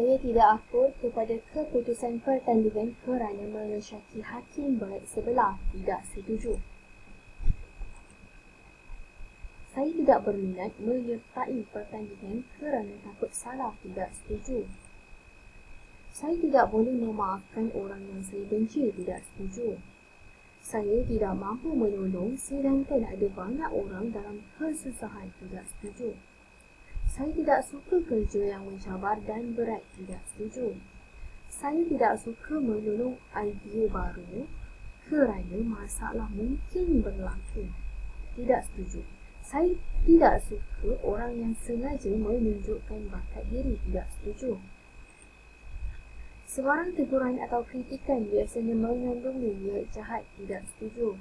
saya tidak akur kepada keputusan pertandingan kerana mengesyaki hakim baik sebelah tidak setuju. Saya tidak berminat menyertai pertandingan kerana takut salah tidak setuju. Saya tidak boleh memaafkan orang yang saya benci tidak setuju. Saya tidak mampu menolong sedangkan ada banyak orang dalam kesusahan tidak setuju. Saya tidak suka kerja yang mencabar dan berat tidak setuju. Saya tidak suka menolong idea baru kerana masalah mungkin berlaku tidak setuju. Saya tidak suka orang yang sengaja menunjukkan bakat diri tidak setuju. Sebarang teguran atau kritikan biasanya mengandung niat jahat tidak setuju.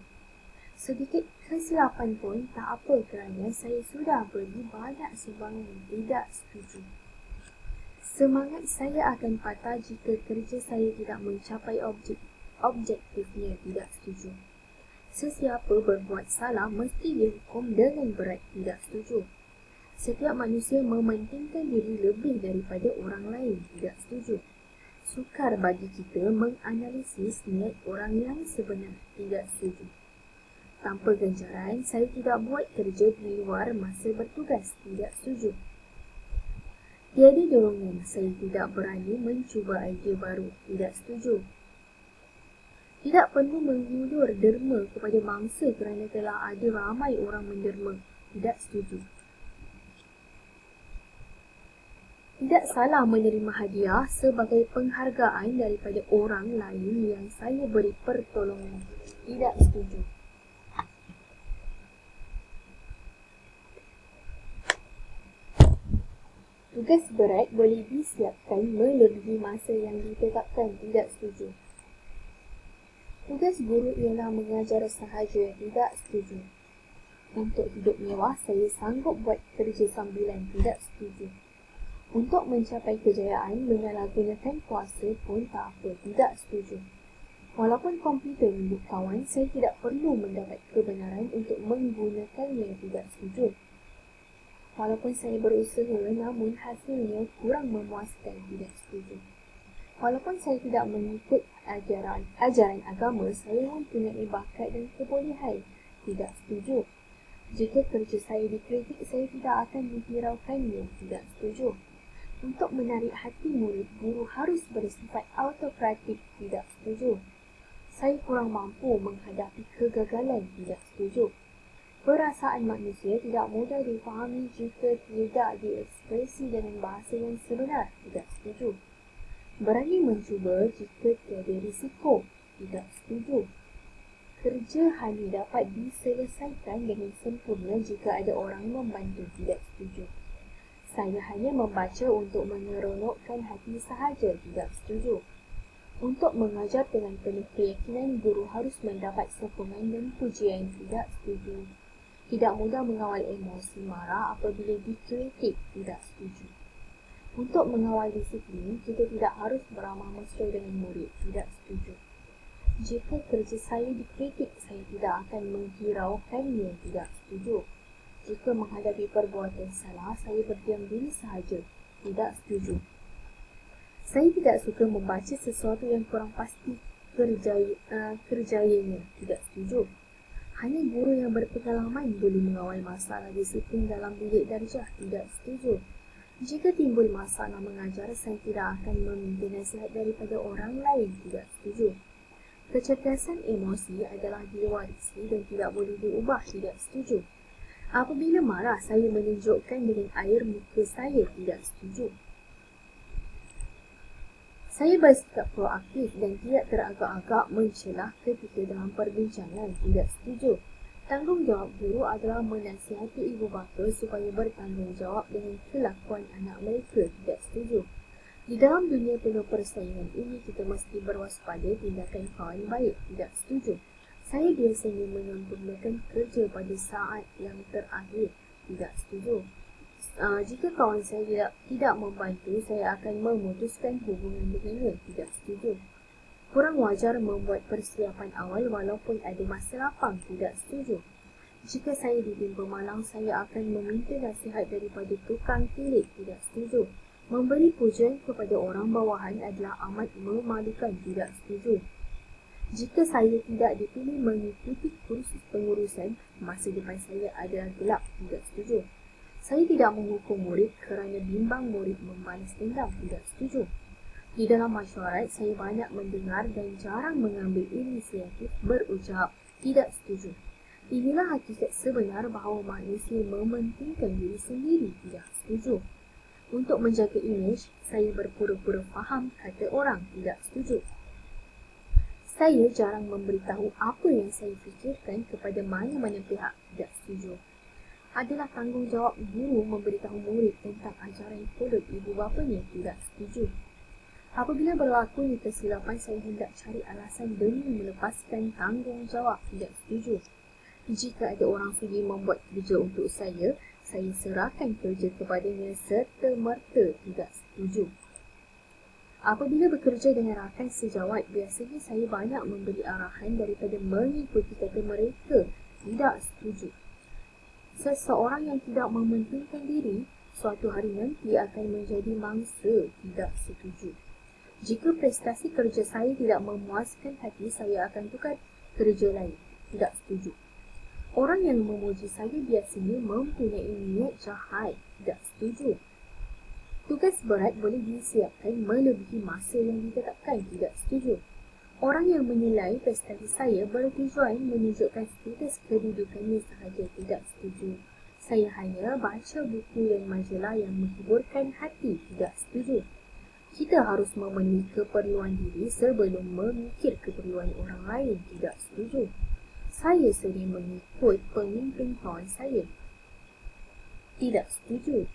Sedikit kesilapan pun tak apa kerana saya sudah beri banyak sumbangan tidak setuju. Semangat saya akan patah jika kerja saya tidak mencapai objektifnya tidak setuju. Sesiapa berbuat salah mesti dihukum dengan berat tidak setuju. Setiap manusia mementingkan diri lebih daripada orang lain tidak setuju. Sukar bagi kita menganalisis niat orang yang sebenar tidak setuju. Tanpa ganjaran, saya tidak buat kerja di luar masa bertugas tidak setuju. Tiada dorongan, saya tidak berani mencuba idea baru tidak setuju. Tidak perlu mengulur derma kepada mangsa kerana telah ada ramai orang menderma tidak setuju. Tidak salah menerima hadiah sebagai penghargaan daripada orang lain yang saya beri pertolongan tidak setuju. Tugas berat boleh disiapkan melebihi masa yang ditetapkan tidak setuju. Tugas guru ialah mengajar sahaja tidak setuju. Untuk hidup mewah saya sanggup buat kerja sambilan tidak setuju. Untuk mencapai kejayaan menyalahgunakan kuasa pun tak apa tidak setuju. Walaupun komputer milik kawan, saya tidak perlu mendapat kebenaran untuk menggunakannya tidak setuju. Walaupun saya berusaha namun hasilnya kurang memuaskan tidak setuju. Walaupun saya tidak mengikut ajaran agama, saya mempunyai bakat dan kebolehan tidak setuju. Jika kerja saya dikritik, saya tidak akan menghiraukannya tidak setuju. Untuk menarik hati murid, guru harus bersifat autokratik tidak setuju. Saya kurang mampu menghadapi kegagalan tidak setuju. Perasaan manusia tidak mudah difahami jika tidak diekspresi dengan bahasa yang sebenar tidak setuju. Berani mencuba jika tiada risiko tidak setuju. Kerja hanya dapat diselesaikan dengan sempurna jika ada orang membantu tidak setuju. Saya hanya membaca untuk mengeronokkan hati sahaja tidak setuju. Untuk mengajar dengan penuh keyakinan, guru harus mendapat sokongan dan pujian tidak setuju. Tidak mudah mengawal emosi marah apabila dikritik tidak setuju. Untuk mengawal disiplin, kita tidak harus beramah mesra dengan murid tidak setuju. Jika kerja saya dikritik, saya tidak akan menghiraukannya tidak setuju. Jika menghadapi perbuatan salah, saya berdiam diri sahaja tidak setuju. Saya tidak suka membaca sesuatu yang kurang pasti kerjayanya tidak setuju. Hanya guru yang berpengalaman boleh mengawal masalah disiplin dalam bilik darjah tidak setuju. Jika timbul masalah mengajar, saya tidak akan meminta nasihat daripada orang lain tidak setuju. Kecerdasan emosi adalah diwarisi dan tidak boleh diubah tidak setuju. Apabila marah, saya menunjukkan dengan air muka saya tidak setuju. Saya bersikap proaktif dan tidak teragak-agak mencelah ketika dalam perbincangan tidak setuju. Tanggungjawab guru adalah menasihati ibu bapa supaya bertanggungjawab dengan kelakuan anak mereka tidak setuju. Di dalam dunia penuh persaingan ini, kita mesti berwaspada tindakan kawan baik tidak setuju. Saya biasanya menyempurnakan kerja pada saat yang terakhir tidak setuju. Jika kawan saya tidak membantu, saya akan memutuskan hubungan dengannya tidak setuju. Kurang wajar membuat persiapan awal walaupun ada masa lapang tidak setuju. Jika saya ditimpa malang, saya akan meminta nasihat daripada tukang tilik tidak setuju. Memberi pujian kepada orang bawahan adalah amat memalukan, tidak setuju. Jika saya tidak dipilih mengikuti kursus pengurusan, masa depan saya adalah gelap, tidak setuju. Saya tidak menghukum murid kerana bimbang murid membalas dendam, tidak setuju. Di dalam masyarakat, saya banyak mendengar dan jarang mengambil inisiatif berucap, tidak setuju. Inilah hakikat sebenar bahawa manusia mementingkan diri sendiri, tidak setuju. Untuk menjaga imej, saya berpura-pura faham kata orang, tidak setuju. Saya jarang memberitahu apa yang saya fikirkan kepada mana-mana pihak, tidak setuju. Adalah tanggungjawab guru memberitahu murid tentang ajaran kodok ibu bapanya, tidak setuju. Apabila berlakunya kesilapan, saya hendak cari alasan demi melepaskan tanggungjawab, tidak setuju. Jika ada orang sudi membuat kerja untuk saya serahkan kerja kepadanya serta-merta, tidak setuju. Apabila bekerja dengan rakan sejawat, biasanya saya banyak memberi arahan daripada mengikuti kata mereka, tidak setuju. Seseorang yang tidak mementingkan diri, suatu hari nanti akan menjadi mangsa, tidak setuju. Jika prestasi kerja saya tidak memuaskan hati, saya akan tukar kerja lain, tidak setuju. Orang yang memuji saya biasanya mempunyai niat jahat, tidak setuju. Tugas berat boleh disiapkan melebihi masa yang ditetapkan, tidak setuju. Orang yang menilai prestasi saya bertujuan menunjukkan status kedudukannya sahaja, tidak setuju. Saya hanya baca buku dan majalah yang menghiburkan hati, tidak setuju. Kita harus memenuhi keperluan diri sebelum memikir keperluan orang lain, tidak setuju. Saya sering mengikut pemimpin kawan saya, tidak setuju.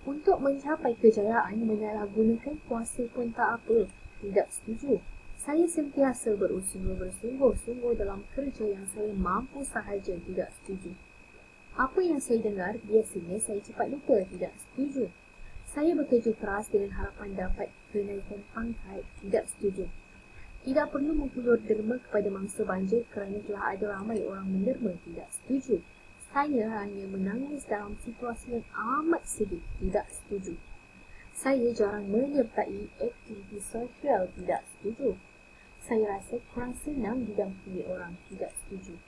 Untuk mencapai kejayaan, menyalahgunakan kuasa pun tak apa, tidak setuju. Saya sentiasa bersungguh-sungguh dalam kerja yang saya mampu sahaja, tidak setuju. Apa yang saya dengar, biasanya saya cepat lupa, tidak setuju. Saya bekerja keras dengan harapan dapat kenaikan pangkat, tidak setuju. Tidak perlu menghulur derma kepada mangsa banjir kerana telah ada ramai orang menderma, tidak setuju. Saya hanya menangis dalam situasi yang amat sedih, tidak setuju. Saya jarang menyertai aktiviti sosial, tidak setuju. Saya rasa kurang senang didampingi orang, tidak setuju.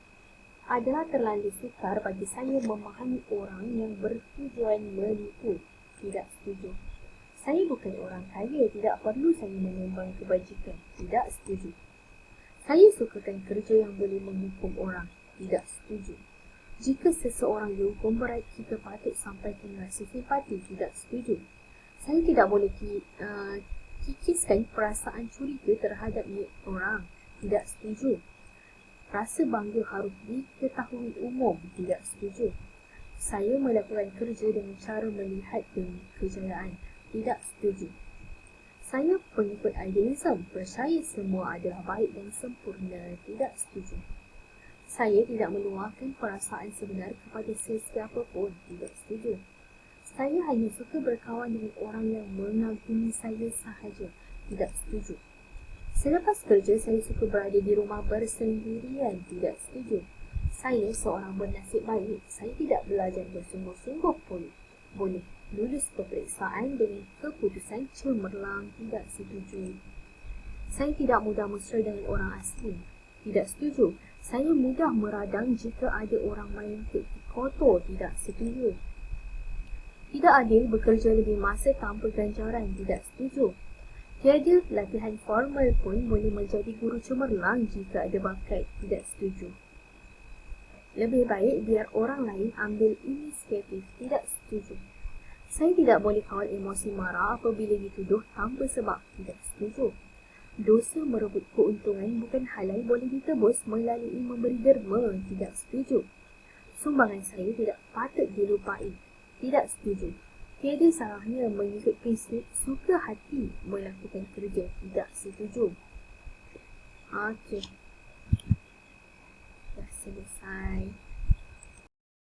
Adalah terlalu sukar bagi saya memahami orang yang bertujuan menipu, tidak setuju. Saya bukan orang kaya, tidak perlu saya menyumbang kebajikan, tidak setuju. Saya sukakan kerja yang boleh menghukum orang, tidak setuju. Jika seseorang dihukum berat, kita patut sampaikan rasa simpati, tidak setuju. Saya tidak boleh kikiskan perasaan curiga terhadap niat orang, tidak setuju. Rasa bangga harus diketahui umum, tidak setuju. Saya melakukan kerja dengan cara melihat kejayaan, tidak setuju. Saya pengikut idealism, percaya semua adalah baik dan sempurna, tidak setuju. Saya tidak meluahkan perasaan sebenar kepada sesiapa pun, tidak setuju. Saya hanya suka berkawan dengan orang yang mengagumi saya sahaja, tidak setuju. Selepas kerja, saya suka berada di rumah bersendirian, tidak setuju. Saya seorang bernasib baik, saya tidak belajar bersungguh-sungguh pun boleh lulus peperiksaan dengan keputusan cemerlang, tidak setuju. Saya tidak mudah mesra dengan orang asing, tidak setuju. Saya mudah meradang jika ada orang main taktik kotor, tidak setuju. Tidak adil bekerja lebih masa tanpa ganjaran, tidak setuju. Tiada latihan formal pun boleh menjadi guru cemerlang jika ada bakat, tidak setuju. Lebih baik biar orang lain ambil inisiatif, tidak setuju. Saya tidak boleh kawal emosi marah apabila dituduh tanpa sebab, tidak setuju. Dosa merebut keuntungan bukan halal boleh ditebus melalui memberi derma, tidak setuju. Sumbangan saya tidak patut dilupai, tidak setuju. Tiada salahnya mengikut prinsip suka hati melakukan kerja, tidak setuju. Okey, dah selesai.